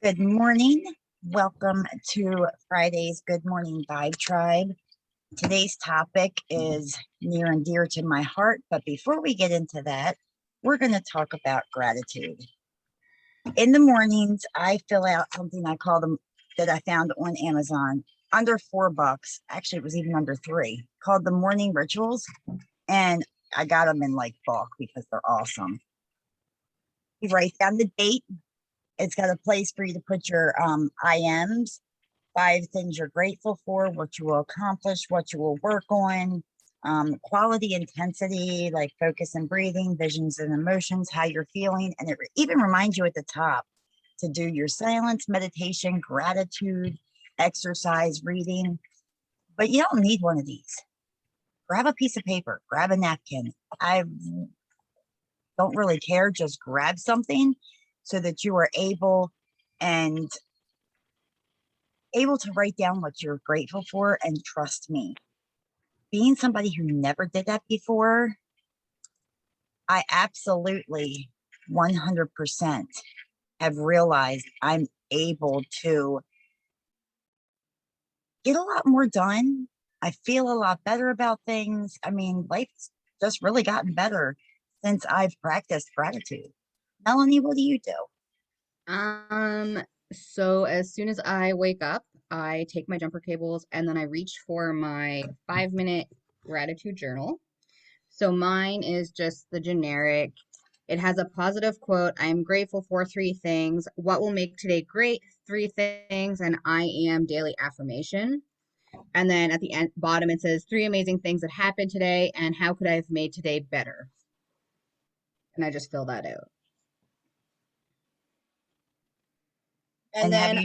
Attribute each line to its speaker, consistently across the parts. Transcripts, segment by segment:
Speaker 1: Good morning. Welcome to Friday's Good Morning Vibe Tribe. Today's topic is near and dear to my heart, but before we get into that, we're going to talk about gratitude. In the mornings, I fill out something I call them that I found on Amazon under $4. Actually, it was even under 3, called the Morning Rituals. And I got them in like bulk because they're awesome. You write down the date. It's got a place for you to put your IMs, 5 things you're grateful for, what you will accomplish, what you will work on, quality, intensity, like focus and breathing, visions and emotions, how you're feeling. And it even reminds you at the top to do your silence, meditation, gratitude, exercise, reading. But you don't need one of these. Grab a piece of paper, grab a napkin. I don't really care. Just grab something so that you are able to write down what you're grateful for. And trust me, being somebody who never did that before, I absolutely 100% have realized I'm able to get a lot more done. I feel a lot better about things. I mean, life's just really gotten better since I've practiced gratitude. Melanie, what do you do?
Speaker 2: Um, so as soon as I wake up, I take my jumper cables and then I reach for my 5 minute gratitude journal. So mine is just the generic. It has a positive quote. I am grateful for 3 things. What will make today great? 3 things. And I am daily affirmation. And then at the end, bottom, it says 3 amazing things that happened today and how could I have made today better? And I just fill that out. And
Speaker 1: And have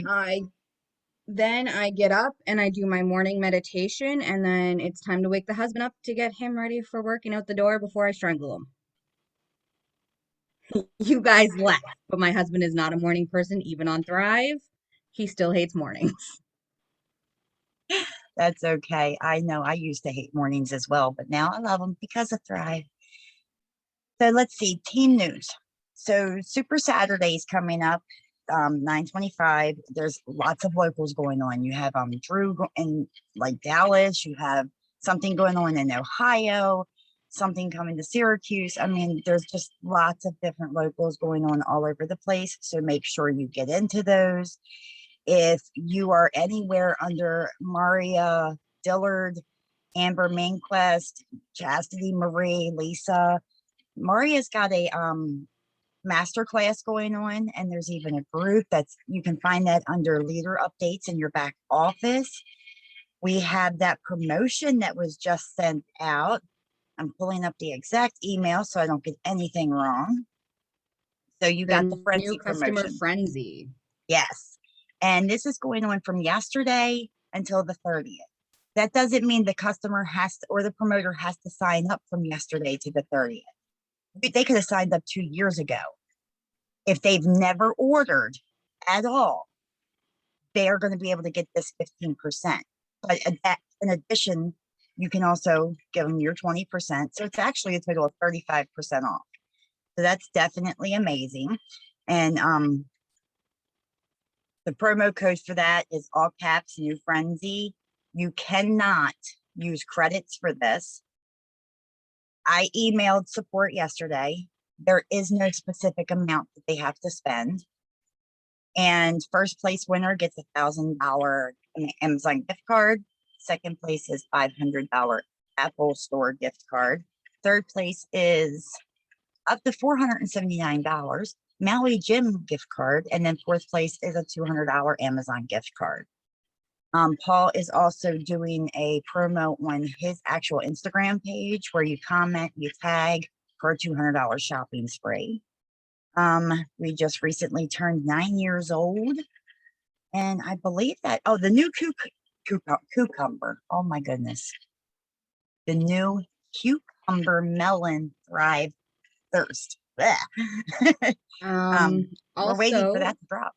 Speaker 2: then
Speaker 1: you,
Speaker 2: I get up and I do my morning meditation, and then it's time to wake the husband up to get him ready for working out the door before I strangle him. You guys laugh, but my husband is not a morning person, even on Thrive. He still hates mornings.
Speaker 1: that's okay. I know I used to hate mornings as well, but now I love them because of Thrive. So let's see, team news. So Super Saturday's coming up, 9:25. There's lots of locals going on. You have Drew in like Dallas. You have something going on in Ohio. Something coming to Syracuse. I mean, there's just lots of different locals going on all over the place. So make sure you get into those. If you are anywhere under Maria Dillard, Amber Mainquest, Chastity, Marie, Lisa, Maria's got a master class going on, and there's even a group that's you can find that under leader updates in your back office. We have that promotion that was just sent out. I'm pulling up the exact email so I don't get anything wrong. So you got the
Speaker 2: The new
Speaker 1: frenzy
Speaker 2: customer
Speaker 1: promotion.
Speaker 2: frenzy.
Speaker 1: Yes. And this is going on from yesterday until the 30th. That doesn't mean the customer has to, or the promoter has to sign up from yesterday to the 30th. They could have signed up 2 years ago. If they've never ordered at all, they are going to be able to get this 15%. But in addition, you can also give them your 20%. So it's actually a total of 35% off. So that's definitely amazing. And the promo code for that is all caps new frenzy. You cannot use credits for this. I emailed support yesterday. There is no specific amount that they have to spend. And first place winner gets $1,000 Amazon gift card. Second place is $500 Apple Store gift card. Third place is up to $479 Maui Gym gift card. And then fourth place is a $200 Amazon gift card. Paul is also doing a promo on his actual Instagram page where you comment, you tag for a $200 shopping spree. We just recently turned 9 years old, and I believe that the new cucumber. Oh my goodness, the new cucumber melon thrive thirst.
Speaker 2: Um,
Speaker 1: We're waiting for
Speaker 2: also,
Speaker 1: that to drop.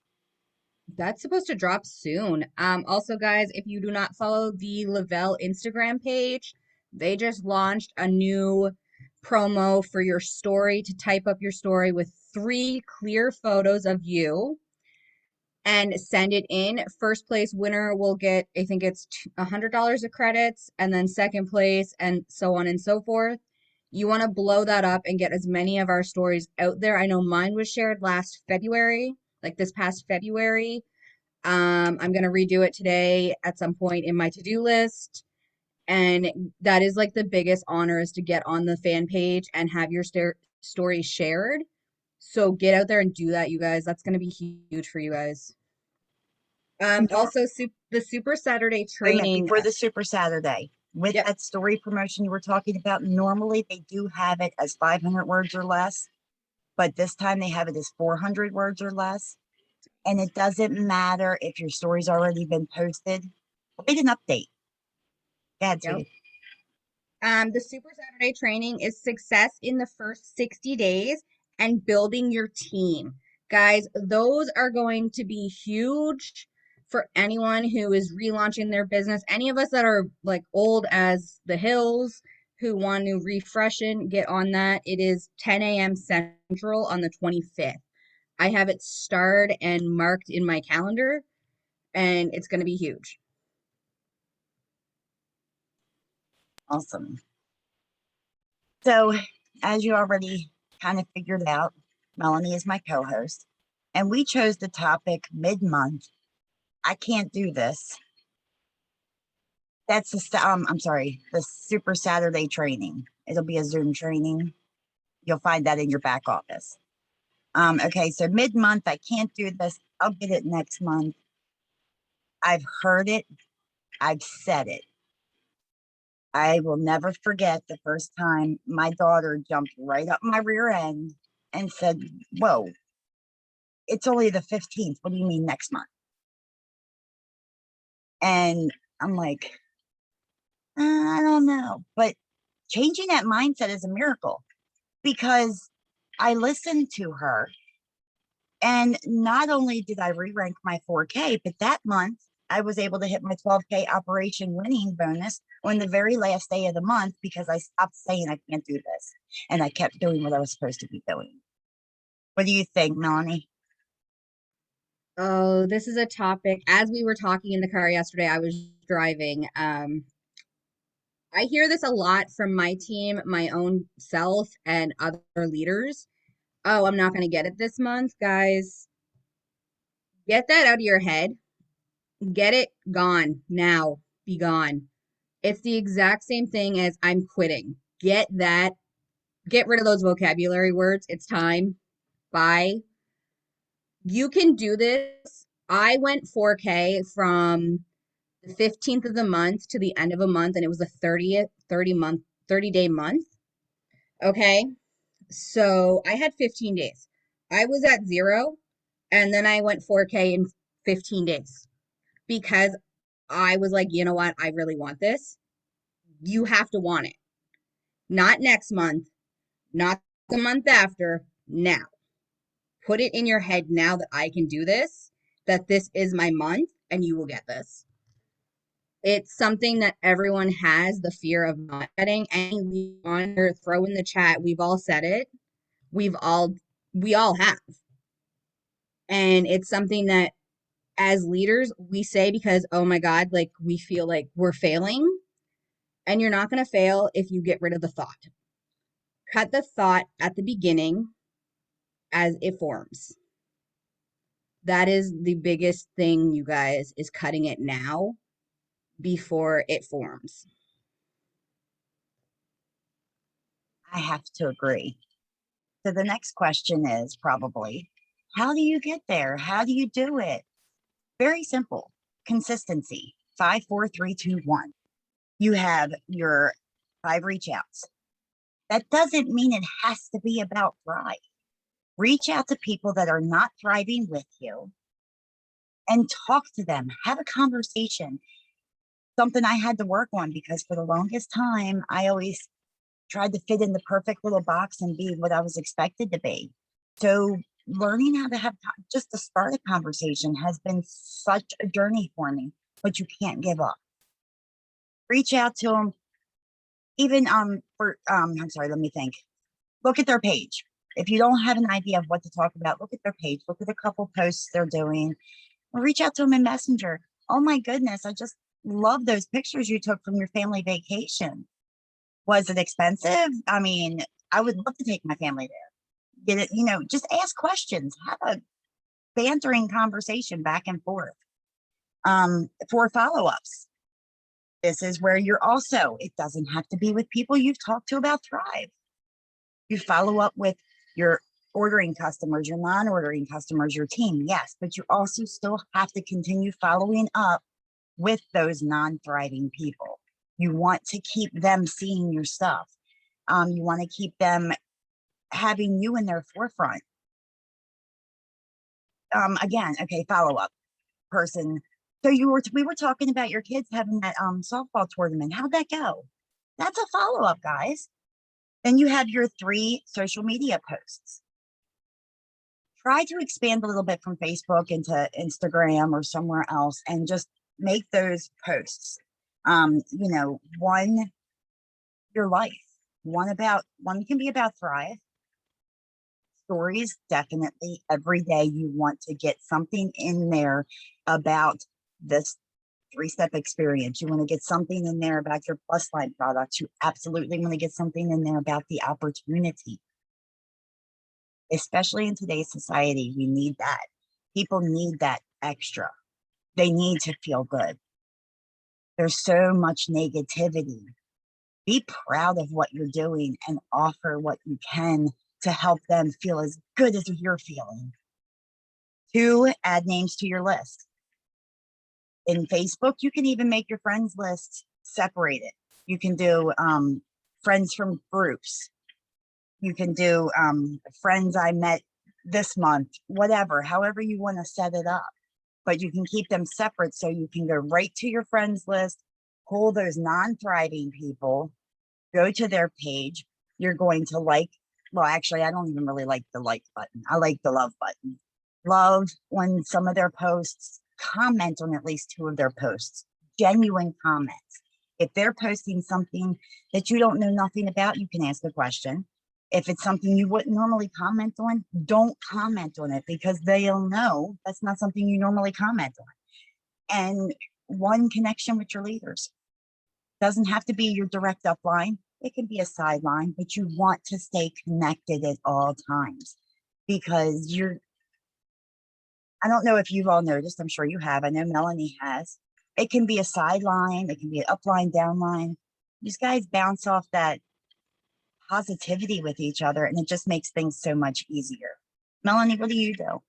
Speaker 2: that's supposed to drop soon. Also, guys, if you do not follow the Lavelle Instagram page, they just launched a new promo for your story to type up your story with 3 clear photos of you. and send it in. First place winner will get, I think it's $100 of credits, and then second place, and so on and so forth. You want to blow that up and get as many of our stories out there. I know mine was shared last February, like this past February. I'm gonna redo it today at some point in my to-do list. And that is like the biggest honor, is to get on the fan page and have your story shared. So get out there and do that, you guys. That's gonna be huge for you guys.
Speaker 1: Nor-
Speaker 2: Also, the Super Saturday
Speaker 1: Wait a minute,
Speaker 2: training.
Speaker 1: before the Super Saturday, with
Speaker 2: Yep.
Speaker 1: that story promotion you were talking about, normally they do have it as 500 words or less, but this time they have it as 400 words or less. And it doesn't matter if your story's already been posted. Wait an update. That's
Speaker 2: Yep.
Speaker 1: sweetie.
Speaker 2: The Super Saturday training is success in the first 60 days and building your team. Guys, those are going to be huge for anyone who is relaunching their business. Any of us that are like old as the hills who want to refresh and get on that. It is 10 a.m. Central on the 25th. I have it starred and marked in my calendar, and it's going to be huge.
Speaker 1: Awesome. So, as you already kind of figured out, Melanie is my co host, and we chose the topic mid month. I can't do this. That's I'm sorry, the Super Saturday training. It'll be a Zoom training. You'll find that in your back office. Okay, so mid month, I can't do this. I'll get it next month. I've heard it, I've said it. I will never forget the first time my daughter jumped right up my rear end and said, "Whoa, it's only the 15th. What do you mean next month?" And I'm like, I don't know. But changing that mindset is a miracle, because I listened to her. And not only did I re rank my 4K, but that month I was able to hit my 12K operation winning bonus on the very last day of the month, because I stopped saying I can't do this and I kept doing what I was supposed to be doing. What do you think, Melanie?
Speaker 2: Oh, this is a topic. As we were talking in the car yesterday, I was driving. I hear this a lot from my team, my own self, and other leaders. Oh, I'm not going to get it this month. Guys, get that out of your head. Get it gone now. Be gone. It's the exact same thing as I'm quitting. Get rid of those vocabulary words. It's time. Bye. You can do this. I went 4K from the 15th of the month to the end of a month, and it was the 30-day month. Okay. So I had 15 days. I was at zero, and then I went 4K in 15 days because I was like, you know what? I really want this. You have to want it. Not next month, not the month after, now. Put it in your head now that I can do this, that this is my month, and you will get this. It's something that everyone has the fear of not getting. Any on or throw in the chat. We've all said it. We've all we all have. And it's something that as leaders we say because oh my God, like we feel like we're failing. And you're not gonna fail if you get rid of the thought. Cut the thought at the beginning as it forms. That is the biggest thing, you guys, is cutting it now before it forms.
Speaker 1: I have to agree. So the next question is probably, how do you get there? How do you do it? Very simple. Consistency. 5, 4, 3, 2, 1. You have your 5 reach outs. That doesn't mean it has to be about thrive. Reach out to people that are not thriving with you and talk to them. Have a conversation. Something I had to work on, because for the longest time, I always tried to fit in the perfect little box and be what I was expected to be. So learning how to have just to start a conversation has been such a journey for me, but you can't give up. Reach out to them. Even I'm sorry, let me think. Look at their page. If you don't have an idea of what to talk about, look at their page. Look at a couple posts they're doing. or reach out to them in Messenger. Oh my goodness, I just love those pictures you took from your family vacation. Was it expensive? I mean, I would love to take my family there. Get it, just ask questions, have a bantering conversation back and forth. For follow-ups, this is where you're also, it doesn't have to be with people you've talked to about Thrive. You follow up with your ordering customers, your non-ordering customers, your team, yes, but you also still have to continue following up with those non-thriving people. You want to keep them seeing your stuff. You want to keep them having you in their forefront. Again, okay, follow up person. So we were talking about your kids having that softball tournament. How'd that go? That's a follow up, guys. Then you have your 3 social media posts. Try to expand a little bit from Facebook into Instagram or somewhere else and just make those posts. One, your life. One can be about Thrive. Stories, definitely every day you want to get something in there about this 3-step experience. You want to get something in there about your plus line products. You absolutely want to get something in there about the opportunity. Especially in today's society, we need that. People need that extra. They need to feel good. There's so much negativity. Be proud of what you're doing and offer what you can to help them feel as good as you're feeling. 2, add names to your list. In Facebook, you can even make your friends list separated. You can do friends from groups. You can do friends I met this month, whatever, however you want to set it up. But you can keep them separate so you can go right to your friends list, pull those non-thriving people, go to their page. You're going to like, well, actually, I don't even really like the like button. I like the love button. Love on some of their posts, comment on at least 2 of their posts, genuine comments. If they're posting something that you don't know nothing about, you can ask a question. If it's something you wouldn't normally comment on, don't comment on it because they'll know that's not something you normally comment on. And one connection with your leaders. Doesn't have to be your direct upline. It can be a sideline, but you want to stay connected at all times because I don't know if you've all noticed, I'm sure you have. I know Melanie has. It can be a sideline. It can be an upline, downline. These guys bounce off that positivity with each other and it just makes things so much easier. Melanie, what do you do?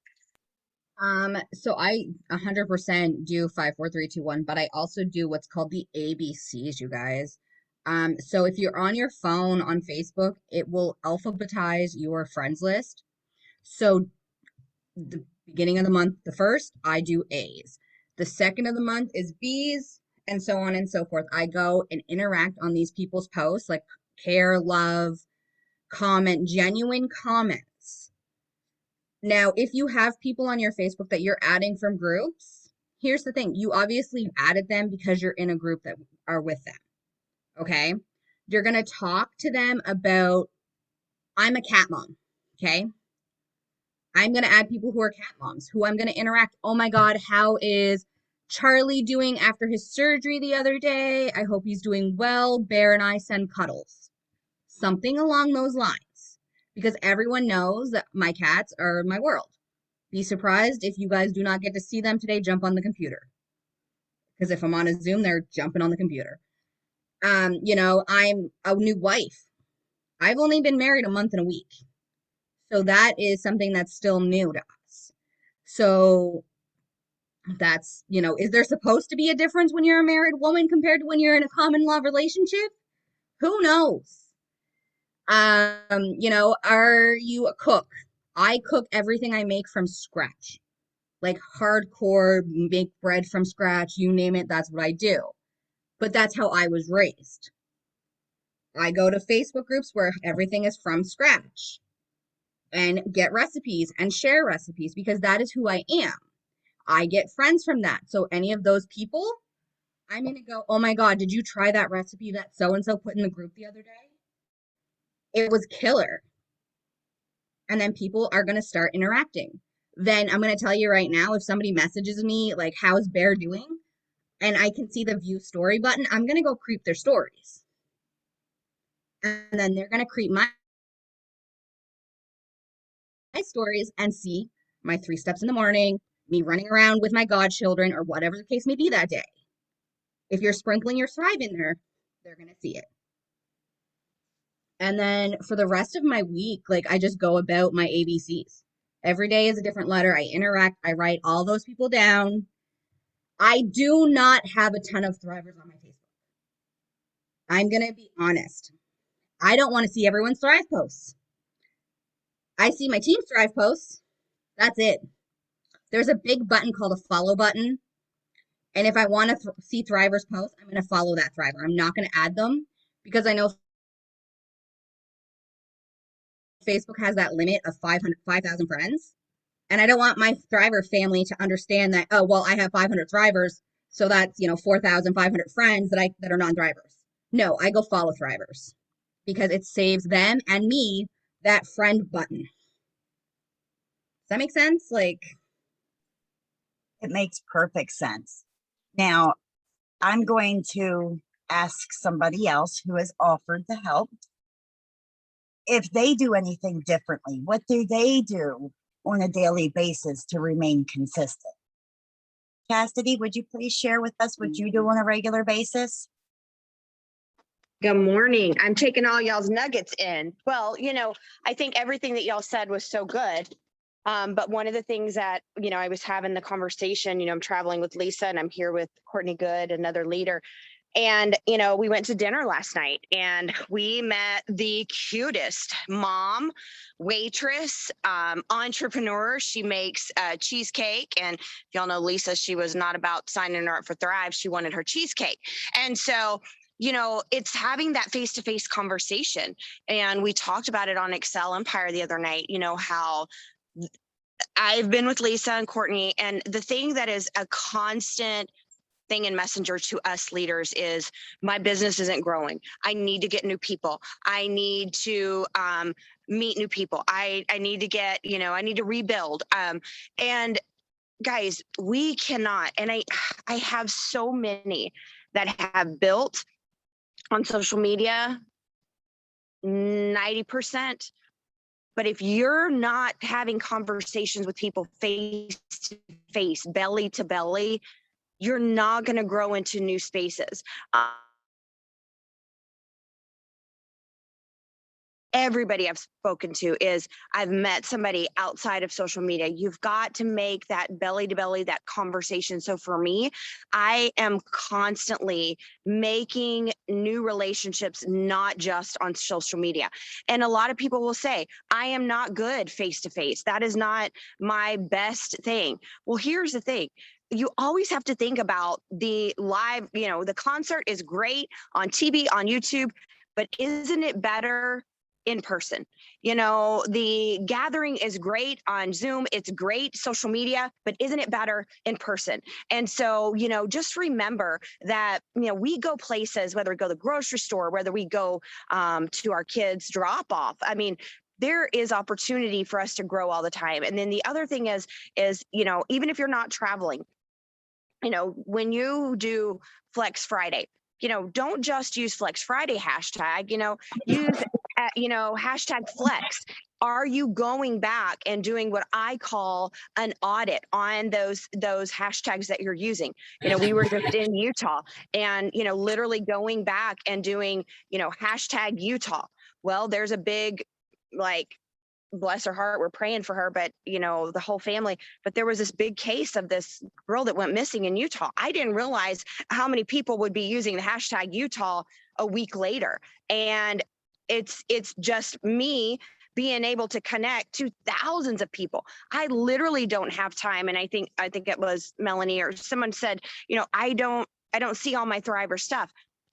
Speaker 2: So I 100% do 5, 4, 3, 2, 1, but I also do what's called the ABCs, you guys. So if you're on your phone on Facebook, it will alphabetize your friends list. So the beginning of the month, the first, I do A's. The second of the month is B's, and so on and so forth. I go and interact on these people's posts, like care, love, comment, genuine comments. Now, if you have people on your Facebook that you're adding from groups, here's the thing. You obviously added them because you're in a group that are with them. Okay? You're going to talk to them about, I'm a cat mom. Okay? I'm going to add people who are cat moms, who I'm going to interact. Oh my God, how is Charlie doing after his surgery the other day? I hope he's doing well. Bear and I send cuddles. Something along those lines. Because everyone knows that my cats are my world. Be surprised if you guys do not get to see them today jump on the computer. Because if I'm on a Zoom, they're jumping on the computer. I'm a new wife. I've only been married a month and a week. So that is something that's still new to us. So is there supposed to be a difference when you're a married woman compared to when you're in a common law relationship? Who knows? Are you a cook? I cook everything I make from scratch. Like hardcore, make bread from scratch, you name it, that's what I do. But that's how I was raised. I go to Facebook groups where everything is from scratch and get recipes and share recipes because that is who I am. I get friends from that. So any of those people, I'm going to go, oh my God, did you try that recipe that so and so put in the group the other day? It was killer. And then people are going to start interacting. then I'm going to tell you right now, if somebody messages me like, how's Bear doing? And I can see the view story button, I'm going to go creep their stories. And then they're going to creep my stories and see my 3 steps in the morning, me running around with my godchildren, or whatever the case may be that day. If you're sprinkling your Thrive in there, they're going to see it. And then for the rest of my week, like I just go about my ABCs. Every day is a different letter. I interact, I write all those people down. I do not have a ton of Thrivers on my Facebook. I'm going to be honest. I don't want to see everyone's Thrive posts. I see my team's Thrive posts. That's it. There's a big button called a follow button. And if I want to see Thrivers posts, I'm going to follow that Thriver. I'm not going to add them because I know Facebook has that limit of 5,000 friends. And I don't want my Thriver family to understand that, oh, well, I have 500 Thrivers. So that's, 4,500 friends that are non-Thrivers. No, I go follow Thrivers because it saves them and me that friend button. Does that make sense? Like,
Speaker 1: It makes perfect sense. Now, I'm going to ask somebody else who has offered to help if they do anything differently. What do they do on a daily basis to remain consistent? Chastity, would you please share with us what you do on a regular basis?
Speaker 3: Good morning. I'm taking all y'all's nuggets in. Well, I think everything that y'all said was so good. But one of the things that, I was having the conversation, I'm traveling with Lisa and I'm here with Courtney Good, another leader. And, we went to dinner last night and we met the cutest mom, waitress, entrepreneur. She makes cheesecake. And if y'all know Lisa, she was not about signing her up for Thrive. She wanted her cheesecake. And so, it's having that face-to-face conversation. And we talked about it on Excel Empire the other night, how I've been with Lisa and Courtney, and the thing that is a constant thing in Messenger to us leaders is my business isn't growing. I need to get new people. I need to meet new people. I need to get, I need to rebuild. And guys, we cannot, and I have so many that have built on social media, 90%. But if you're not having conversations with people face to face, belly to belly, you're not going to grow into new spaces. Everybody I've spoken to is I've met somebody outside of social media. You've got to make that belly to belly, that conversation. So for me, I am constantly making new relationships, not just on social media. And a lot of people will say, I am not good face to face. That is not my best thing. Well, here's the thing. You always have to think about the live, the concert is great on TV, on YouTube, but isn't it better in person? The gathering is great on Zoom. It's great social media, but isn't it better in person? And so, just remember that, we go places, whether we go to the grocery store, whether we go to our kids' drop off. I mean, there is opportunity for us to grow all the time. And then the other thing is, even if you're not traveling, when you do Flex Friday, don't just use Flex Friday hashtag, use, hashtag Flex. Are you going back and doing what I call an audit on those hashtags that you're using? We were just in Utah and, literally going back and doing, hashtag Utah. Well, there's a big, bless her heart, we're praying for her, but the whole family. But there was this big case of this girl that went missing in Utah. I didn't realize how many people would be using the hashtag Utah a week later. And it's just me being able to connect to thousands of people. I literally don't have time. And I think it was Melanie or someone said, I don't see all my Thriver stuff.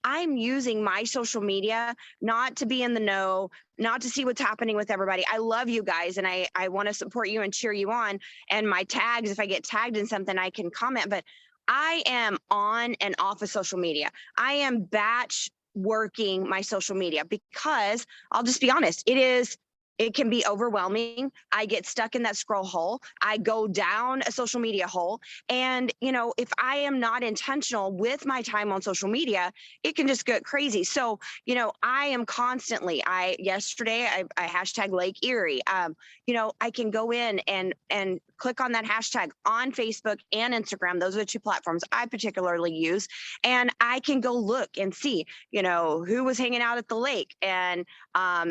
Speaker 3: I'm using my social media not to be in the know, not to see what's happening with everybody. I love you guys and I want to support you and cheer you on. And my tags, if I get tagged in something, I can comment, but I am on and off of social media. I am batch working my social media because I'll just be honest, it is It can be overwhelming. I get stuck in that scroll hole. I go down a social media hole. And, if I am not intentional with my time on social media, it can just get crazy. So, I am constantly, yesterday I hashtag Lake Erie. I can go in and click on that hashtag on Facebook and Instagram. Those are the two platforms I particularly use. And I can go look and see, who was hanging out at the lake. And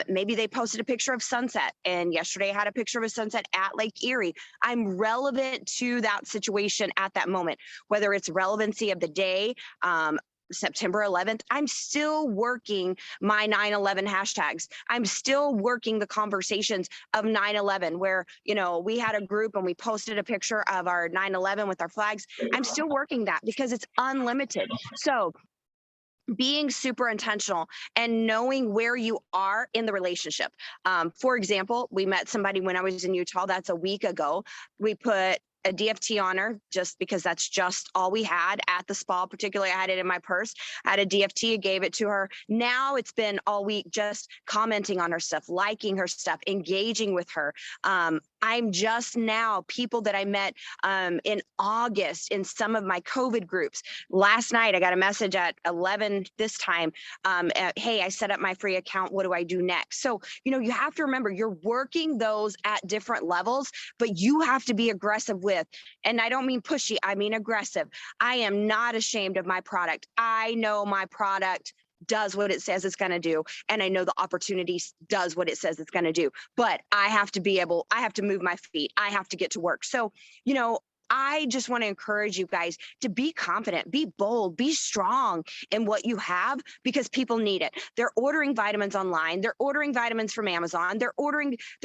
Speaker 3: maybe they posted a picture of sunset. And yesterday I had a picture of a sunset at Lake Erie. I'm relevant to that situation at that moment, whether it's relevancy of the day, September 11th, I'm still working my 9/11 hashtags. I'm still working the conversations of 9/11 where, we had a group and we posted a picture of our 9/11 with our flags. I'm still working that because it's unlimited. So being super intentional and knowing where you are in the relationship. For example, we met somebody when I was in Utah. That's a week ago. We put a DFT on her just because that's just all we had at the spa. Particularly, I had it in my purse. I had a DFT, gave it to her. Now it's been all week just commenting on her stuff, liking her stuff, engaging with her. I'm just now people that I met in August in some of my COVID groups. Last night, I got a message at 11 this time. Hey, I set up my free account. What do I do next? So, you have to remember you're working those at different levels, but you have to be aggressive with, and I don't mean pushy, I mean aggressive. I am not ashamed of my product. I know my product does what it says it's going to do. And I know the opportunity does what it says it's going to do, but I have to move my feet. I have to get to work. So, I just want to encourage you guys to be confident, be bold, be strong in what you have because people need it. They're ordering vitamins online. They're ordering vitamins from Amazon. They're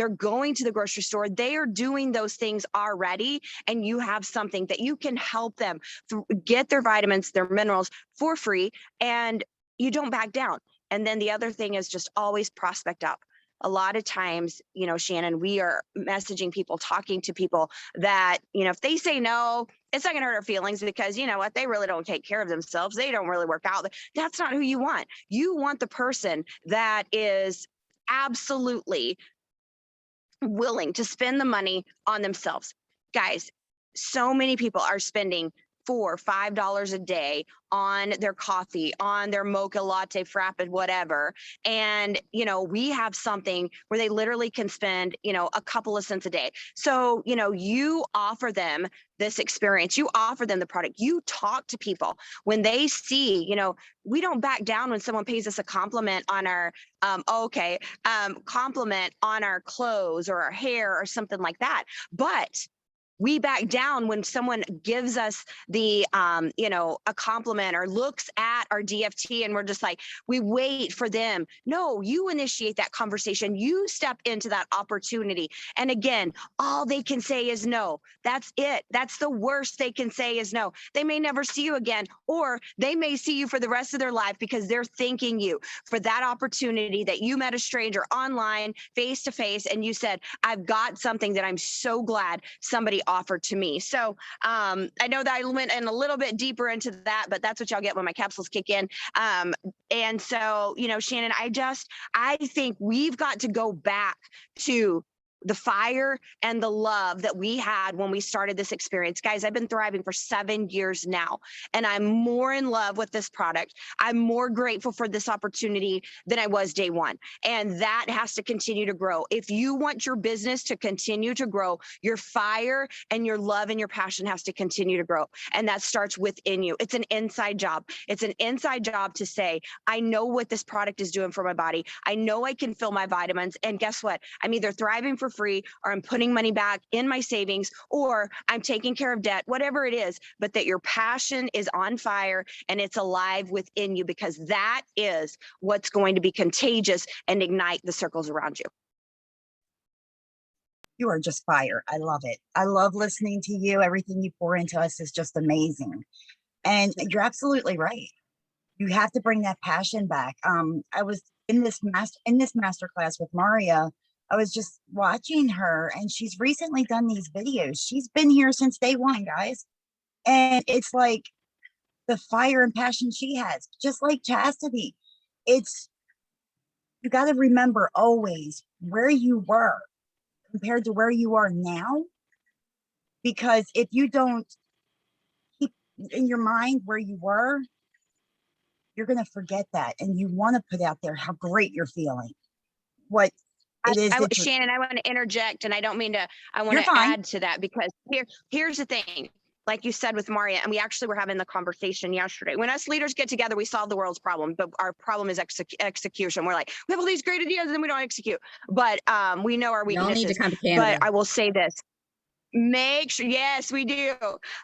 Speaker 3: going to the grocery store. They are doing those things already. And you have something that you can help them get their vitamins, their minerals for free. And you don't back down. And then the other thing is just always prospect up. A lot of times, Shannon, we are messaging people, talking to people that, if they say no, it's not going to hurt our feelings because you know what? They really don't take care of themselves. They don't really work out. That's not who you want. You want the person that is absolutely willing to spend the money on themselves. Guys, so many people are spending $4-5 a day on their coffee, on their mocha latte, frappe, whatever. And, we have something where they literally can spend, a couple of cents a day. So, you offer them this experience, you offer them the product, you talk to people when they see, we don't back down when someone pays us a compliment on our, compliment on our clothes or our hair or something like that. But we back down when someone gives us the, a compliment or looks at our DFT and we're just like, we wait for them. No, you initiate that conversation. You step into that opportunity. And again, all they can say is no. That's it. That's the worst they can say is no. They may never see you again, or they may see you for the rest of their life because they're thanking you for that opportunity that you met a stranger online, face to face, and you said, I've got something that I'm so glad somebody offered to me. So I know that I went in a little bit deeper into that, but that's what y'all get when my capsules kick in. And so, Shannon, I think we've got to go back to the fire and the love that we had when we started this experience. Guys, I've been thriving for 7 years now, and I'm more in love with this product. I'm more grateful for this opportunity than I was day one. And that has to continue to grow. If you want your business to continue to grow, your fire and your love and your passion has to continue to grow. And that starts within you. It's an inside job. It's an inside job to say, I know what this product is doing for my body. I know I can fill my vitamins. And guess what? I'm either thriving for free, or I'm putting money back in my savings, or I'm taking care of debt, whatever it is, but that your passion is on fire and it's alive within you, because that is what's going to be contagious and ignite the circles around you.
Speaker 1: You are just fire. I love it. I love listening to you. Everything you pour into us is just amazing. And you're absolutely right. You have to bring that passion back. I was in this master class with Maria. I was just watching her, and she's recently done these videos. She's been here since day one, guys. And it's like the fire and passion she has, just like Chastity. You got to remember always, where you were compared to where you are now. Because if you don't keep in your mind where you were, you're going to forget that. And you want to put out there how great you're feeling, what it is that you're.
Speaker 3: Shannon, I want to interject, and I don't mean to, I want
Speaker 1: You're
Speaker 3: to
Speaker 1: fine.
Speaker 3: add to that, because here's the thing. Like you said with Maria, and we actually were having the conversation yesterday. When us leaders get together, we solve the world's problem, but our problem is execution. We're like, we have all these great ideas and then we don't execute. But we know our
Speaker 2: Y'all need to
Speaker 3: weaknesses.
Speaker 2: come to
Speaker 3: But
Speaker 2: Canada.
Speaker 3: I will say this. Make sure, yes, we do.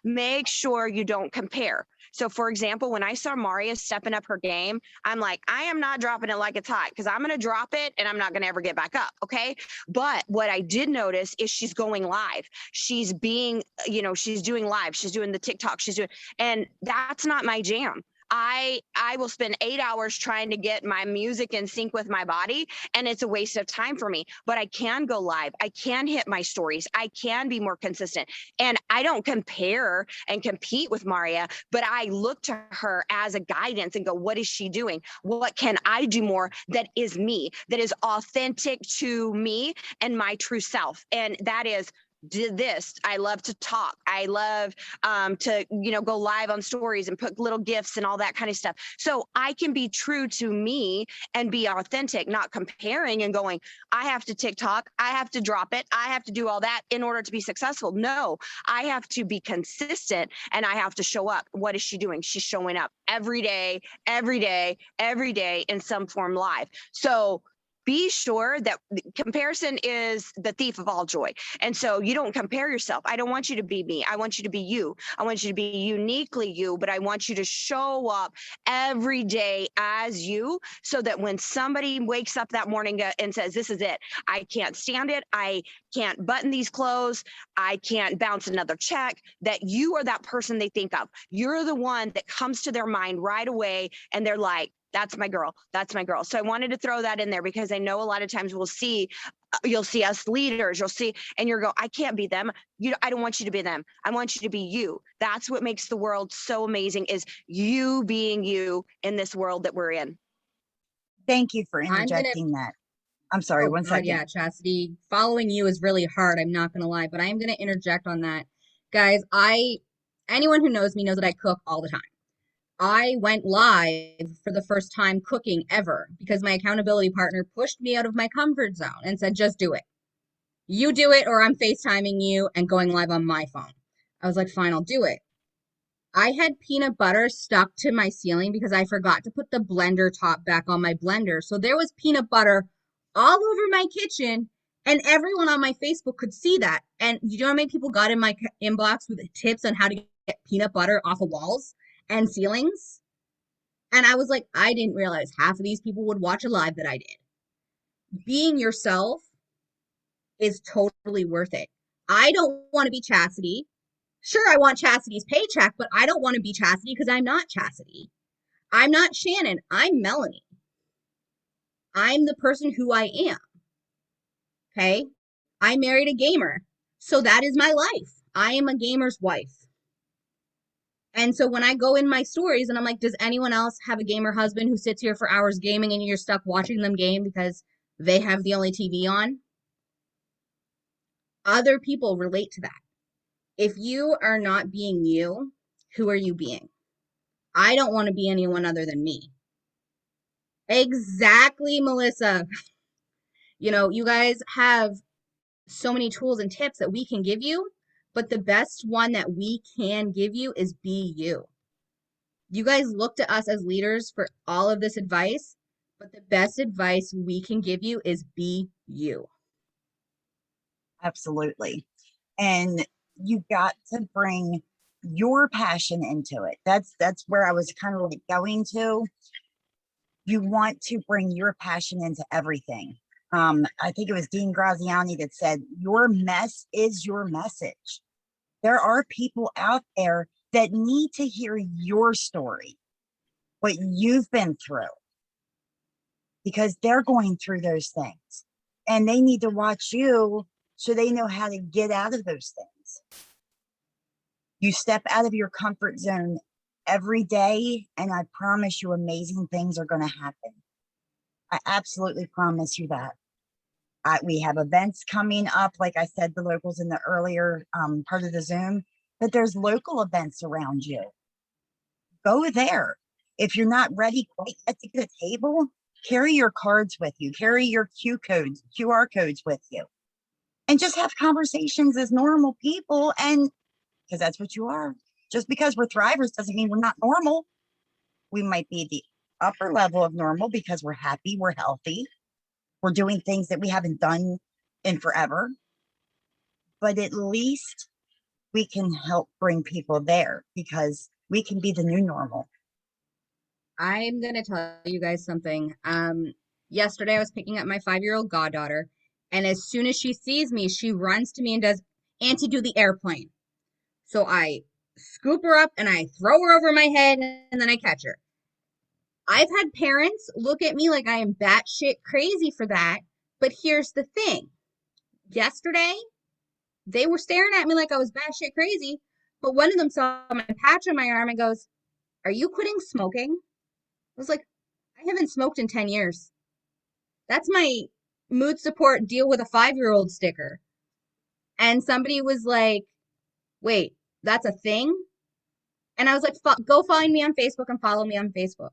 Speaker 3: Make sure you don't compare. So for example, when I saw Maria stepping up her game, I'm like, I am not dropping it like it's hot, because I'm going to drop it and I'm not going to ever get back up. Okay. But what I did notice is she's going live. She's being, she's doing live. She's doing the TikTok. And that's not my jam. I will spend 8 hours trying to get my music in sync with my body, and it's a waste of time for me. But I can go live. I can hit my stories. I can be more consistent. And I don't compare and compete with Maria, but I look to her as a guidance and go, what is she doing? What can I do more that is me, that is authentic to me and my true self? And that is, did this. I love to talk. I love to, go live on stories and put little gifts and all that kind of stuff. So I can be true to me and be authentic, not comparing and going, I have to TikTok, I have to drop it, I have to do all that in order to be successful. No, I have to be consistent and I have to show up. What is she doing? She's showing up every day, every day, every day in some form live. So be sure that comparison is the thief of all joy. And so you don't compare yourself. I don't want you to be me. I want you to be you. I want you to be uniquely you, but I want you to show up every day as you, so that when somebody wakes up that morning and says, this is it, I can't stand it, I can't button these clothes, I can't bounce another check, that you are that person they think of. You're the one that comes to their mind right away, and they're like, that's my girl. That's my girl. So I wanted to throw that in there, because I know a lot of times you'll see us leaders, and you'll go, I can't be them. I don't want you to be them. I want you to be you. That's what makes the world so amazing, is you being you in this world that we're in.
Speaker 1: Thank you for
Speaker 2: I'm gonna,
Speaker 1: interjecting that. I'm sorry,
Speaker 2: oh
Speaker 1: one
Speaker 2: God,
Speaker 1: second.
Speaker 2: yeah, Chastity, following you is really hard. I'm not gonna lie, but I am gonna interject on that. Guys, anyone who knows me knows that I cook all the time. I went live for the first time cooking ever because my accountability partner pushed me out of my comfort zone and said, just do it. You do it, or I'm FaceTiming you and going live on my phone. I was like, fine, I'll do it. I had peanut butter stuck to my ceiling because I forgot to put the blender top back on my blender. So there was peanut butter all over my kitchen, and everyone on my Facebook could see that. And you know how many people got in my inbox with tips on how to get peanut butter off of walls and ceilings? And I was like, I didn't realize half of these people would watch a live that I did. Being yourself is totally worth it. I don't want to be Chastity. Sure, I want Chastity's paycheck, but I don't want to be Chastity because I'm not Chastity. I'm not Shannon. I'm Melanie. I'm the person who I am. Okay? I married a gamer. So that is my life. I am a gamer's wife. And so when I go in my stories and I'm like, does anyone else have a gamer husband who sits here for hours gaming and you're stuck watching them game because they have the only TV on? Other people relate to that. If you are not being you, who are you being? I don't want to be anyone other than me. Exactly, Melissa. You guys have so many tools and tips that we can give you, but the best one that we can give you is be you. You guys look to us as leaders for all of this advice, but the best advice we can give you is be you.
Speaker 1: Absolutely. And you got to bring your passion into it. That's where I was kind of like going to. You want to bring your passion into everything. I think it was Dean Graziani that said, your mess is your message. There are people out there that need to hear your story, what you've been through, because they're going through those things and they need to watch you so they know how to get out of those things. You step out of your comfort zone every day, and I promise you amazing things are going to happen. I absolutely promise you that. We have events coming up, like I said, the locals in the earlier part of the Zoom, but there's local events around you. Go there. If you're not ready quite yet to get a table, carry your cards with you, carry your QR codes with you, and just have conversations as normal people. And because that's what you are. Just because we're thrivers doesn't mean we're not normal. We might be the upper level of normal because we're happy, we're healthy, we're doing things that we haven't done in forever. But at least we can help bring people there because we can be the new normal.
Speaker 2: I'm gonna tell you guys something. Yesterday I was picking up my 5-year-old goddaughter, and as soon as she sees me, she runs to me and does, "Auntie, do the airplane." So I scoop her up and I throw her over my head and then I catch her. I've had parents look at me like I am batshit crazy for that, but here's the thing. Yesterday, they were staring at me like I was batshit crazy, but one of them saw my patch on my arm and goes, "Are you quitting smoking?" I was like, "I haven't smoked in 10 years. That's my mood support deal with a 5-year-old sticker." And somebody was like, "Wait, that's a thing?" And I was like, "Go find me on Facebook and follow me on Facebook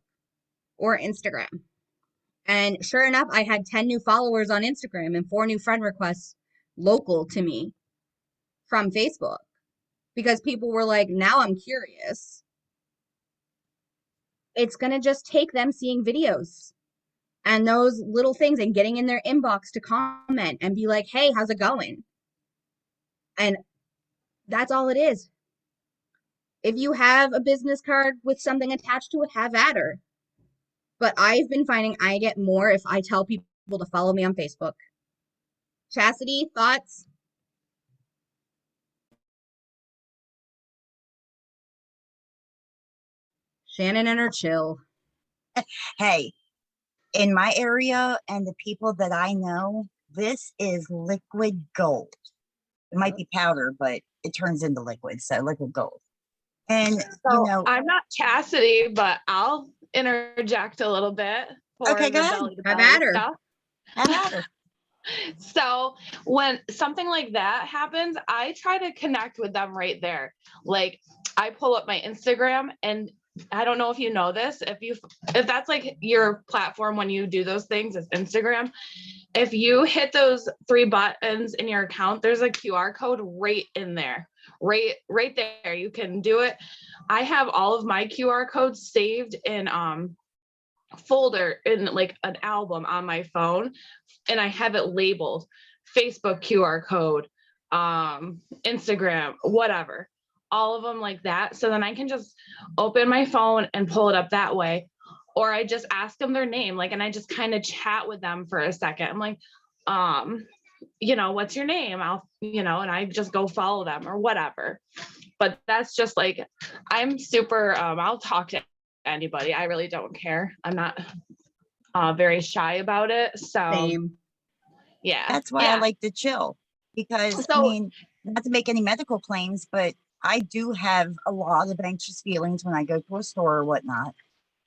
Speaker 2: or Instagram." And sure enough, I had 10 new followers on Instagram and 4 new friend requests local to me from Facebook because people were like, "Now I'm curious." It's going to just take them seeing videos and those little things and getting in their inbox to comment and be like, "Hey, how's it going?" And that's all it is. If you have a business card with something attached to it, have at her. But I've been finding I get more if I tell people to follow me on Facebook. Chastity, thoughts? Shannon and her chill.
Speaker 1: Hey, in my area and the people that I know, this is liquid gold. It might be powder, but it turns into liquid. So liquid gold. And
Speaker 4: So I'm not Chastity, but I'll interject a little bit for
Speaker 1: Okay,
Speaker 4: the
Speaker 1: go ahead.
Speaker 4: belly to
Speaker 2: Have
Speaker 4: belly
Speaker 2: at her.
Speaker 4: stuff.
Speaker 1: have at her.
Speaker 4: So when something like that happens, I try to connect with them right there. Like I pull up my Instagram, and I don't know if you know this, if that's like your platform when you do those things is Instagram. If you hit those 3 buttons in your account, there's a QR code right in there. Right there. You can do it. I have all of my QR codes saved in folder in like an album on my phone, and I have it labeled Facebook QR code, Instagram, whatever, all of them like that. So then I can just open my phone and pull it up that way. Or I just ask them their name, like, and I just kind of chat with them for a second. I'm like, what's your name? And I just go follow them or whatever. But that's just like, I'm super, I'll talk to anybody. I really don't care. I'm not very shy about it. So
Speaker 2: Same.
Speaker 4: yeah.
Speaker 1: That's why I like to chill because I
Speaker 4: So
Speaker 1: mean, not to make any medical claims, but I do have a lot of anxious feelings when I go to a store or whatnot.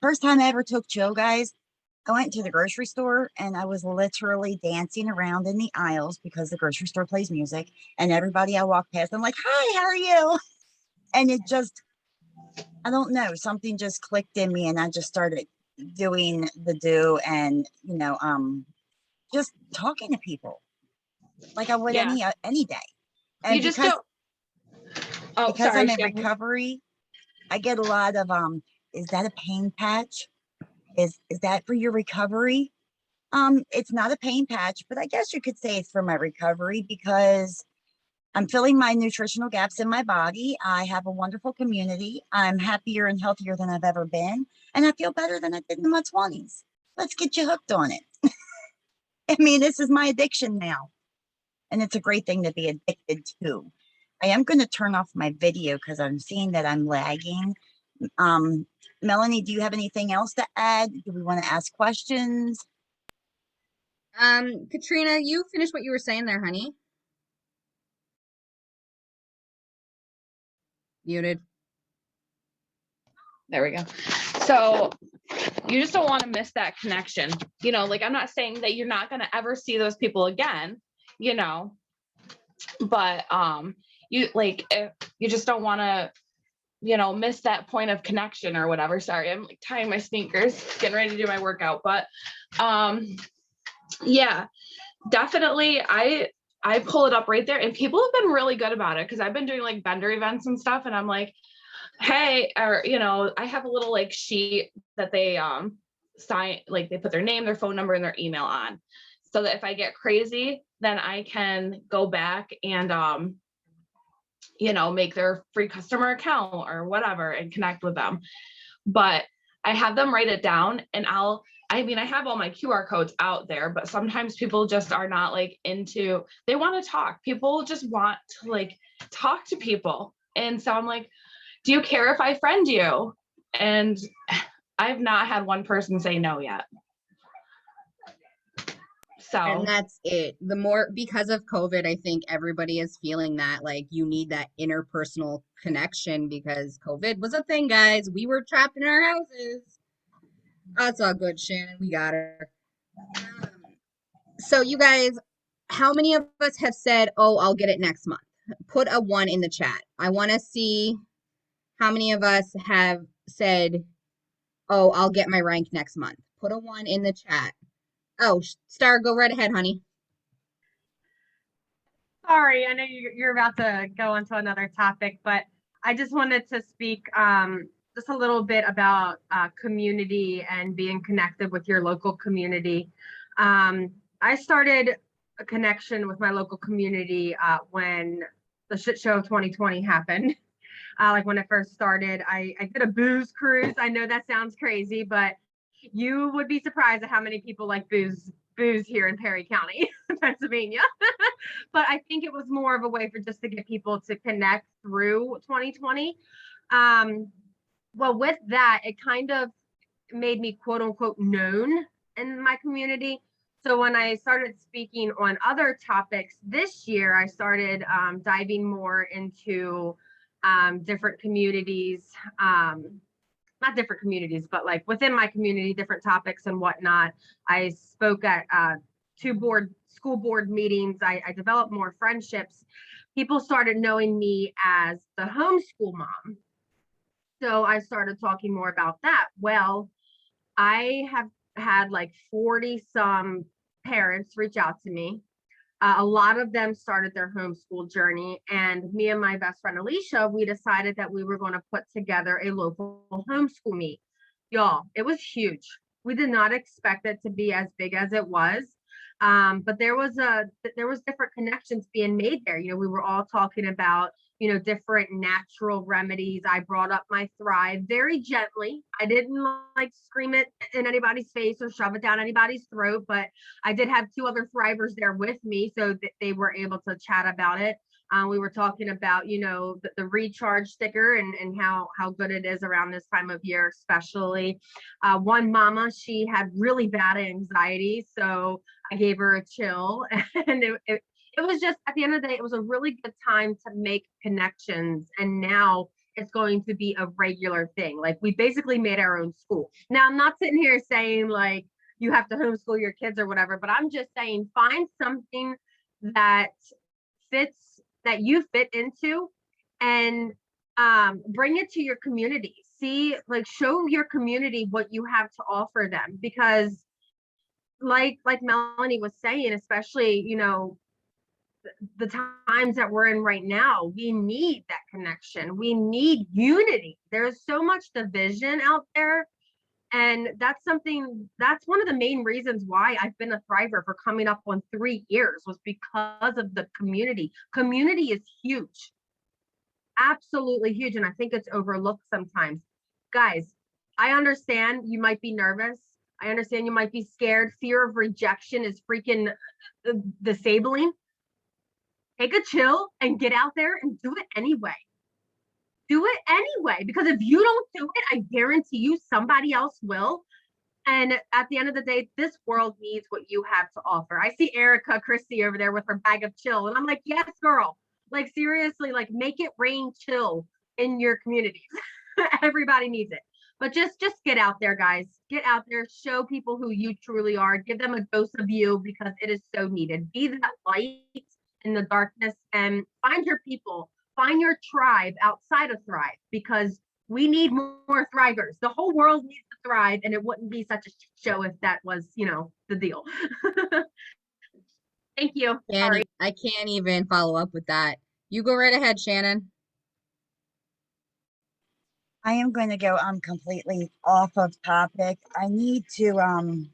Speaker 1: First time I ever took chill, guys, I went to the grocery store and I was literally dancing around in the aisles because the grocery store plays music, and everybody I walked past, I'm like, "Hi, how are you?" And it just, I don't know, something just clicked in me and I just started doing the do and, just talking to people like I would
Speaker 4: yeah,
Speaker 1: any day.
Speaker 4: you
Speaker 1: And
Speaker 4: just
Speaker 1: because
Speaker 4: don't. Oh,
Speaker 1: because
Speaker 4: sorry,
Speaker 1: I'm in
Speaker 4: Shannon.
Speaker 1: recovery, I get a lot of is that a pain patch? Is that for your recovery? It's not a pain patch, but I guess you could say it's for my recovery because I'm filling my nutritional gaps in my body. I have a wonderful community. I'm happier and healthier than I've ever been, and I feel better than I did in my 20s. Let's get you hooked on it. I mean, this is my addiction now, and it's a great thing to be addicted to. I am going to turn off my video because I'm seeing that I'm lagging. Um, Melanie, do you have anything else to add? Do we want to ask questions?
Speaker 2: Katrina, you finish what you were saying there, honey. Muted.
Speaker 4: There we go. So you just don't want to miss that connection. You know, like I'm not saying that you're not going to ever see those people again, you know, but you like if you just don't want to, you know, miss that point of connection or whatever. Sorry, I'm like tying my sneakers, getting ready to do my workout, but yeah, definitely I pull it up right there, and people have been really good about it because I've been doing like vendor events and stuff, and I'm like, hey, or you know, I have a little like sheet that they sign, like they put their name, their phone number, and their email on, so that if I get crazy, then I can go back and you know, make their free customer account or whatever and connect with them. But I have them write it down, and I mean, I have all my QR codes out there, but sometimes people just are not like they want to talk. People just want to like talk to people. And so I'm like, do you care if I friend you? And I've not had one person say no yet. So,
Speaker 2: And that's it. The more, because of COVID, I think everybody is feeling that like you need that interpersonal connection because COVID was a thing, guys. We were trapped in our houses. That's all good, Shannon. We got her. So you guys, how many of us have said, "Oh, I'll get it next month"? Put a 1 in the chat. I want to see how many of us have said, "Oh, I'll get my rank next month." Put a 1 in the chat. Oh, Starr, go right ahead, honey.
Speaker 5: Sorry, I know you're about to go on to another topic, but I just wanted to speak just a little bit about community and being connected with your local community. I started a connection with my local community when the shit show of 2020 happened. Like when it first started, I did a booze cruise. I know that sounds crazy, but you would be surprised at how many people like booze here in Perry County, Pennsylvania. But I think it was more of a way for just to get people to connect through 2020. Well, with that, it kind of made me quote unquote known in my community. So when I started speaking on other topics this year, I started diving more into different communities, not different communities, but like within my community, different topics and whatnot. I spoke at school board meetings. I developed more friendships. People started knowing me as the homeschool mom. So I started talking more about that. Well, I have had like 40 some parents reach out to me. A lot of them started their homeschool journey, and me and my best friend Alicia, we decided that we were going to put together a local homeschool meet. Y'all, it was huge. We did not expect it to be as big as it was, but there was different connections being made there. You know, we were all talking about, you know, different natural remedies. I brought up my Thrive very gently. I didn't like scream it in anybody's face or shove it down anybody's throat, but I did have 2 other Thrivers there with me, so that they were able to chat about it. We were talking about, you know, the recharge sticker and how good it is around this time of year, especially. One mama, she had really bad anxiety, so I gave her a chill, and it was just, at the end of the day, it was a really good time to make connections. And now it's going to be a regular thing. Like we basically made our own school. Now, I'm not sitting here saying like you have to homeschool your kids or whatever, but I'm just saying find something that you fit into, and bring it to your community. See, like show your community what you have to offer them, because like Melanie was saying, especially, you know, the times that we're in right now, we need that connection. We need unity. There's so much division out there. And that's one of the main reasons why I've been a Thriver for coming up on 3 years, was because of the community. Community is huge. Absolutely huge. And I think it's overlooked sometimes. Guys, I understand you might be nervous. I understand you might be scared. Fear of rejection is freaking disabling. Take a chill and get out there and do it anyway. Do it anyway, because if you don't do it, I guarantee you somebody else will. And at the end of the day, this world needs what you have to offer. I see Erica Christie over there with her bag of chill, and I'm like, yes, girl. Like seriously, like make it rain chill in your communities. Everybody needs it. But just get out there, guys. Get out there, show people who you truly are, give them a dose of you because it is so needed. Be that light in the darkness and find your people, find your tribe outside of Thrive because we need more thrivers. The whole world needs to thrive, and it wouldn't be such a show if that was, the deal. Thank you. Sorry.
Speaker 2: I can't even follow up with that. You go right ahead, Shannon.
Speaker 1: I am going to go completely off of topic. I need to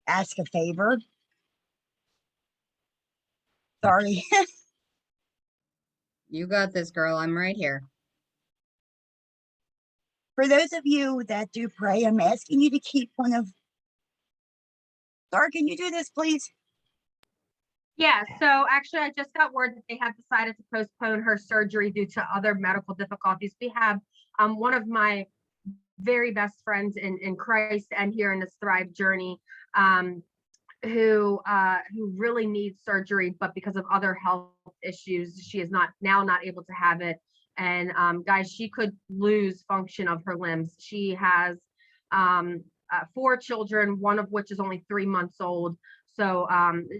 Speaker 1: ask a favor. Sorry.
Speaker 2: You got this, girl. I'm right here.
Speaker 1: For those of you that do pray, I'm asking you to keep one of Starr, can you do this, please?
Speaker 5: Yeah, so actually, I just got word that they have decided to postpone her surgery due to other medical difficulties. We have one of my very best friends in Christ and here in this Thrive journey, who really needs surgery, but because of other health issues, she is not able to have it. And guys, she could lose function of her limbs. She has 4 children, one of which is only 3 months old. So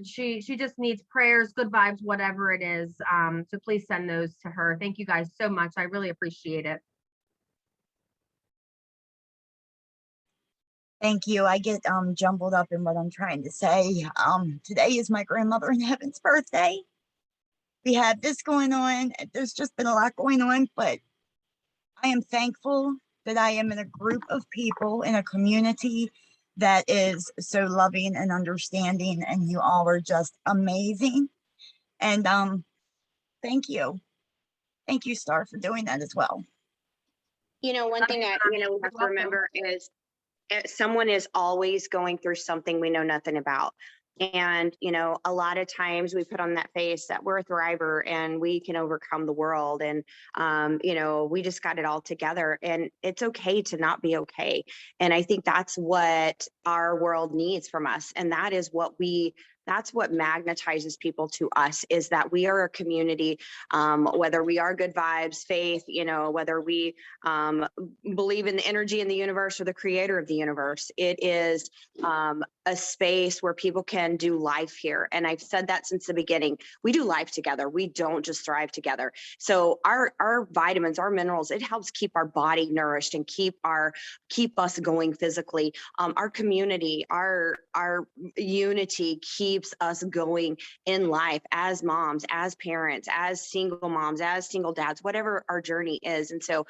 Speaker 5: she just needs prayers, good vibes, whatever it is. So please send those to her. Thank you guys so much. I really appreciate it.
Speaker 1: Thank you. I get jumbled up in what I'm trying to say. Today is my grandmother in heaven's birthday. We have this going on. There's just been a lot going on, but I am thankful that I am in a group of people in a community that is so loving and understanding, and you all are just amazing. And thank you. Thank you, Starr, for doing that as well.
Speaker 3: One thing that, we have to remember is someone is always going through something we know nothing about. And, a lot of times we put on that face that we're a thriver and we can overcome the world. And, we just got it all together, and it's okay to not be okay. And I think that's what our world needs from us. And that is that's what magnetizes people to us, is that we are a community, whether we are good vibes, faith, whether we believe in the energy in the universe or the creator of the universe. It is a space where people can do life here. And I've said that since the beginning. We do life together. We don't just thrive together. So our vitamins, our minerals, it helps keep our body nourished and keep us going physically. Our community, our unity keeps us going in life as moms, as parents, as single moms, as single dads, whatever our journey is. And so,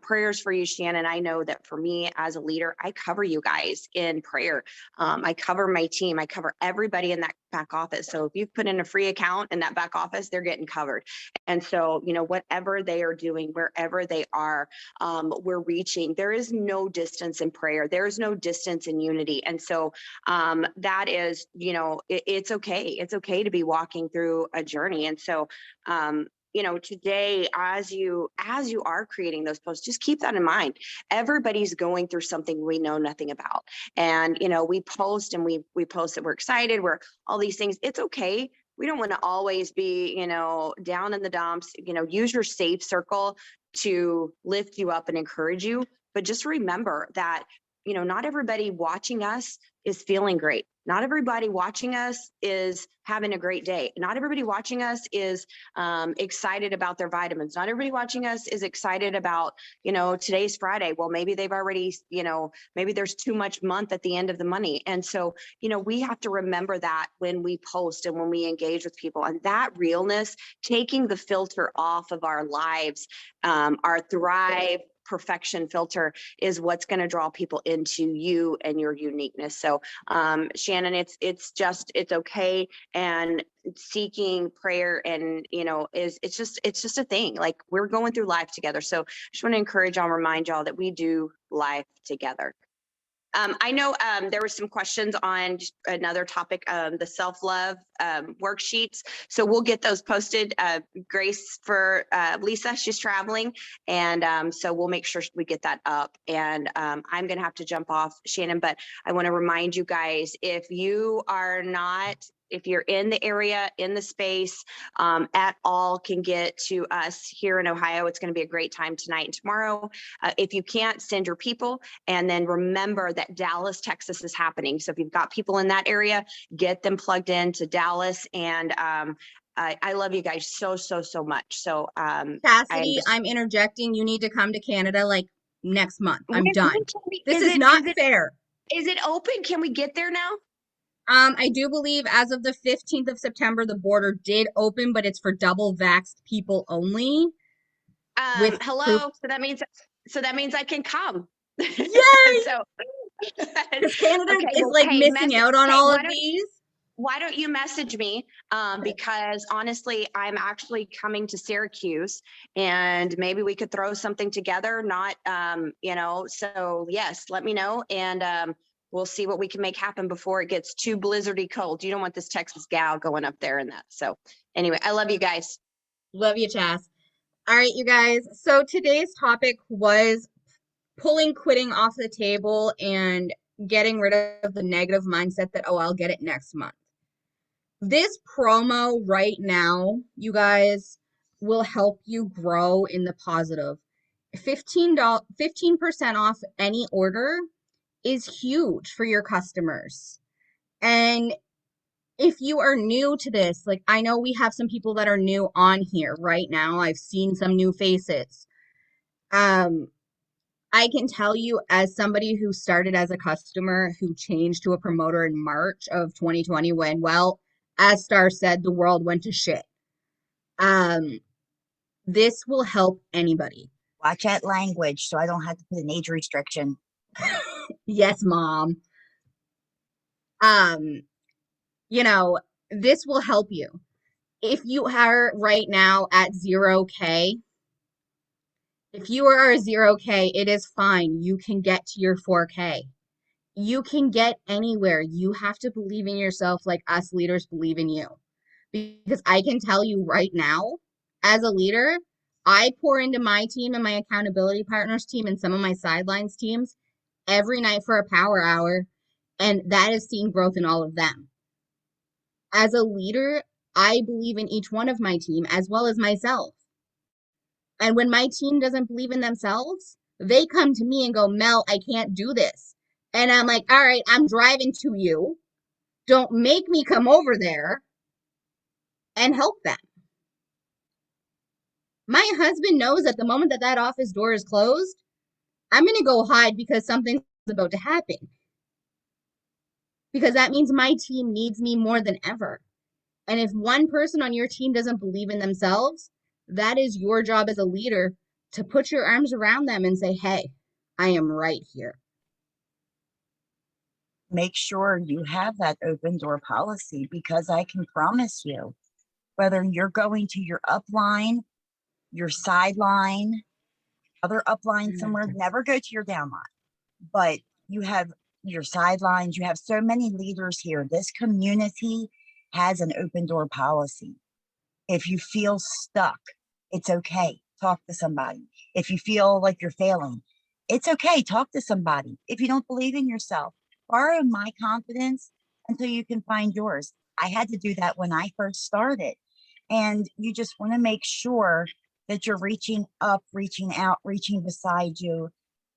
Speaker 3: prayers for you, Shannon. I know that for me as a leader, I cover you guys in prayer. I cover my team. I cover everybody in that back office. So if you've put in a free account in that back office, they're getting covered. And so, whatever they are doing, wherever they are, we're reaching. There is no distance in prayer. There is no distance in unity. And so that is, it's okay. It's okay to be walking through a journey. And so, today, as you are creating those posts, just keep that in mind. Everybody's going through something we know nothing about. And, we post and we post that we're excited, we're all these things. It's okay. We don't want to always be, down in the dumps. Use your safe circle to lift you up and encourage you. But just remember that, not everybody watching us is feeling great. Not everybody watching us is having a great day. Not everybody watching us is excited about their vitamins. Not everybody watching us is excited about, today's Friday. Well, maybe they've already, maybe there's too much month at the end of the money. And so, we have to remember that when we post and when we engage with people, and that realness, taking the filter off of our lives, our Thrive perfection filter is what's going to draw people into you and your uniqueness. So Shannon, it's okay. And seeking prayer and it's just a thing. Like, we're going through life together. So I just want to encourage y'all, remind y'all that we do life together. I know there were some questions on just another topic, the self-love worksheets. So we'll get those posted. Grace for Lisa, she's traveling. And so we'll make sure we get that up. And I'm going to have to jump off, Shannon, but I want to remind you guys, if you are not if you're in the area, in the space at all, can get to us here in Ohio. It's going to be a great time tonight and tomorrow. If you can't, send your people. And then remember that Dallas, Texas is happening. So if you've got people in that area, get them plugged into Dallas. And I love you guys so, so, so much. So
Speaker 2: Chastity, I'm interjecting. You need to come to Canada like next month. I'm
Speaker 3: when
Speaker 2: done.
Speaker 3: can
Speaker 2: This is not
Speaker 3: it,
Speaker 2: fair.
Speaker 3: is it open? Can we get there now?
Speaker 2: I do believe as of the 15th of September, the border did open, but it's for double vaxxed people only. With
Speaker 3: Hello.
Speaker 2: proof.
Speaker 3: So that means I can come.
Speaker 2: Yay!
Speaker 3: So
Speaker 2: Because Canada
Speaker 3: okay,
Speaker 2: is
Speaker 3: well,
Speaker 2: like
Speaker 3: hey,
Speaker 2: missing out on all of these.
Speaker 3: Why don't you message me? Because honestly, I'm actually coming to Syracuse, and maybe we could throw something together. Not, so yes, let me know, and we'll see what we can make happen before it gets too blizzardy cold. You don't want this Texas gal going up there and that. So anyway, I love you guys.
Speaker 2: Love you, Chas. All right, you guys. So today's topic was pulling quitting off the table and getting rid of the negative mindset that, oh, I'll get it next month. This promo right now, you guys, will help you grow in the positive. $15, 15% off any order is huge for your customers. And if you are new to this, like I know we have some people that are new on here right now. I've seen some new faces. I can tell you as somebody who started as a customer who changed to a promoter in March of 2020 when, well, as Starr said, the world went to shit. This will help anybody.
Speaker 1: Watch that language so I don't have to put an age restriction.
Speaker 2: Yes, Mom. This will help you. If you are right now at 0K, if you are 0K, it is fine. You can get to your 4K. You can get anywhere. You have to believe in yourself like us leaders believe in you. Because I can tell you right now, as a leader, I pour into my team and my accountability partners team and some of my sidelines teams every night for a power hour, and that has seen growth in all of them. As a leader, I believe in each one of my team as well as myself. And when my team doesn't believe in themselves, they come to me and go, Mel, I can't do this. And I'm like, all right, I'm driving to you. Don't make me come over there and help them. My husband knows at the moment that that office door is closed, I'm going to go hide because something's about to happen. Because that means my team needs me more than ever. And if one person on your team doesn't believe in themselves, that is your job as a leader to put your arms around them and say, hey, I am right here.
Speaker 1: Make sure you have that open door policy, because I can promise you, whether you're going to your upline, your sideline, other upline somewhere, never go to your downline. But you have your sidelines, you have so many leaders here. This community has an open door policy. If you feel stuck, it's okay. Talk to somebody. If you feel like you're failing, it's okay. Talk to somebody. If you don't believe in yourself, borrow my confidence until you can find yours. I had to do that when I first started. And you just want to make sure that you're reaching up, reaching out, reaching beside you,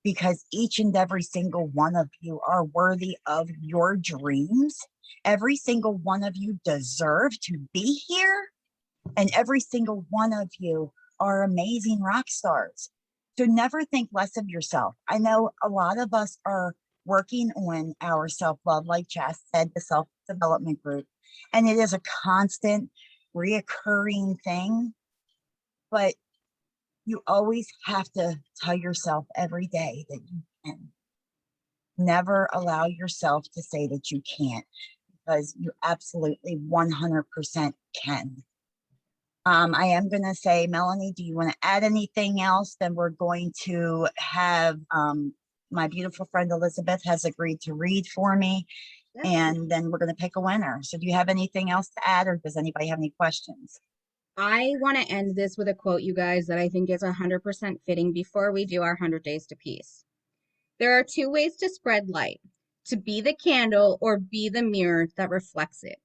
Speaker 1: because each and every single one of you are worthy of your dreams. Every single one of you deserve to be here. And every single one of you are amazing rock stars. So never think less of yourself. I know a lot of us are working on our self-love, like Chas said, the self-development group. And it is a constant, reoccurring thing. But you always have to tell yourself every day that you can. Never allow yourself to say that you can't, because you absolutely 100% can. I am going to say, Melanie, do you want to add anything else? Then we're going to have my beautiful friend Elizabeth has agreed to read for me, and then we're going to pick a winner. So do you have anything else to add, or does anybody have any questions?
Speaker 2: I want to end this with a quote, you guys, that I think is 100% fitting before we do our 100 Days to Peace. There are two ways to spread light: to be the candle or be the mirror that reflects it.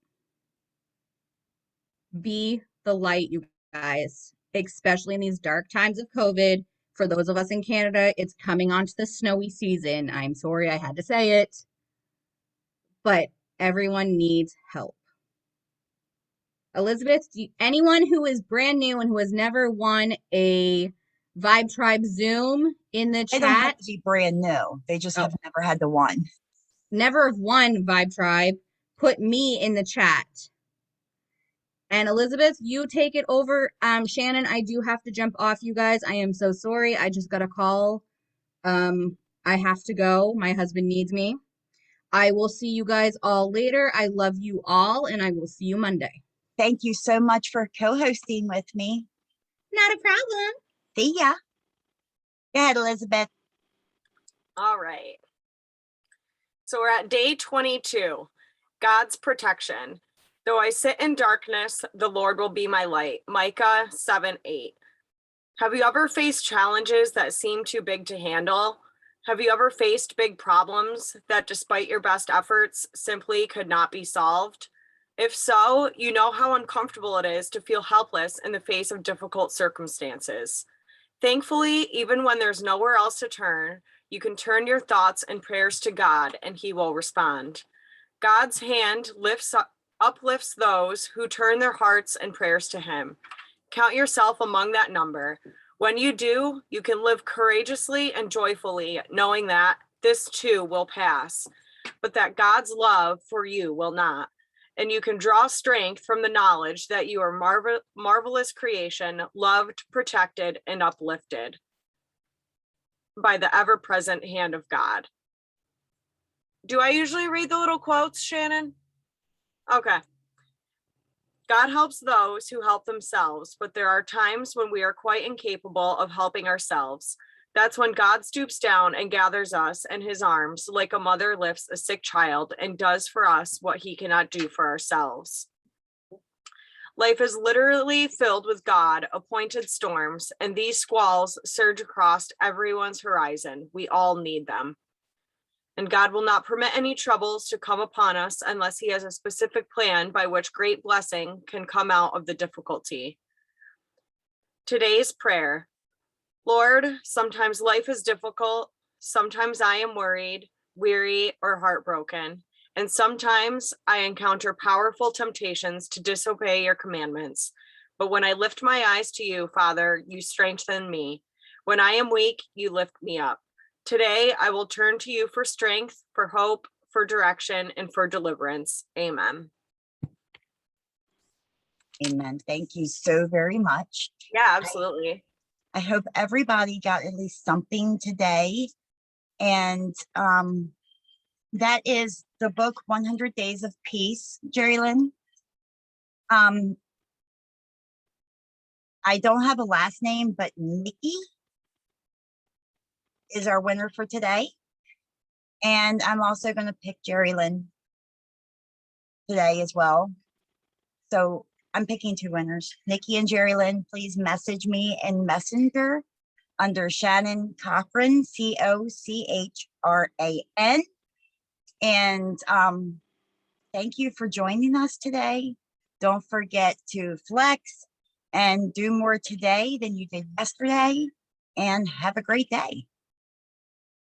Speaker 2: Be the light, you guys, especially in these dark times of COVID. For those of us in Canada, it's coming onto the snowy season. I'm sorry I had to say it, but everyone needs help. Elizabeth, anyone who is brand new and who has never won a Vibe Tribe Zoom in the
Speaker 1: They don't have
Speaker 2: chat,
Speaker 1: to be brand new. They just
Speaker 2: Oh.
Speaker 1: have never had the one.
Speaker 2: never have won Vibe Tribe, put me in the chat. And Elizabeth, you take it over. Shannon, I do have to jump off, you guys. I am so sorry. I just got a call. I have to go. My husband needs me. I will see you guys all later. I love you all, and I will see you Monday.
Speaker 1: Thank you so much for co-hosting with me.
Speaker 2: Not a problem.
Speaker 1: See ya. Go ahead, Elizabeth.
Speaker 6: All right. So we're at day 22, God's protection. Though I sit in darkness, the Lord will be my light. Micah 7:8. Have you ever faced challenges that seem too big to handle? Have you ever faced big problems that, despite your best efforts, simply could not be solved? If so, you know how uncomfortable it is to feel helpless in the face of difficult circumstances. Thankfully, even when there's nowhere else to turn, you can turn your thoughts and prayers to God, and He will respond. God's hand uplifts those who turn their hearts and prayers to Him. Count yourself among that number. When you do, you can live courageously and joyfully, knowing that this too will pass, but that God's love for you will not. And you can draw strength from the knowledge that you are marvelous creation, loved, protected, and uplifted by the ever-present hand of God. Do I usually read the little quotes, Shannon? Okay. God helps those who help themselves, but there are times when we are quite incapable of helping ourselves. That's when God stoops down and gathers us in His arms like a mother lifts a sick child and does for us what He cannot do for ourselves. Life is literally filled with God-appointed storms, and these squalls surge across everyone's horizon. We all need them. And God will not permit any troubles to come upon us unless He has a specific plan by which great blessing can come out of the difficulty. Today's prayer. Lord, sometimes life is difficult. Sometimes I am worried, weary, or heartbroken. And sometimes I encounter powerful temptations to disobey your commandments. But when I lift my eyes to you, Father, you strengthen me. When I am weak, you lift me up. Today, I will turn to you for strength, for hope, for direction, and for deliverance. Amen.
Speaker 1: Amen. Thank you so very much.
Speaker 6: Yeah, absolutely.
Speaker 1: I hope everybody got at least something today. And that is the book 100 Days of Peace, Jerry Lynn. I don't have a last name, but Nikki is our winner for today. And I'm also going to pick Jerry Lynn today as well. So I'm picking two winners, Nikki and Jerry Lynn. Please message me in Messenger under Shannon Cochran, Cochran. And thank you for joining us today. Don't forget to flex and do more today than you did yesterday. And have a great day.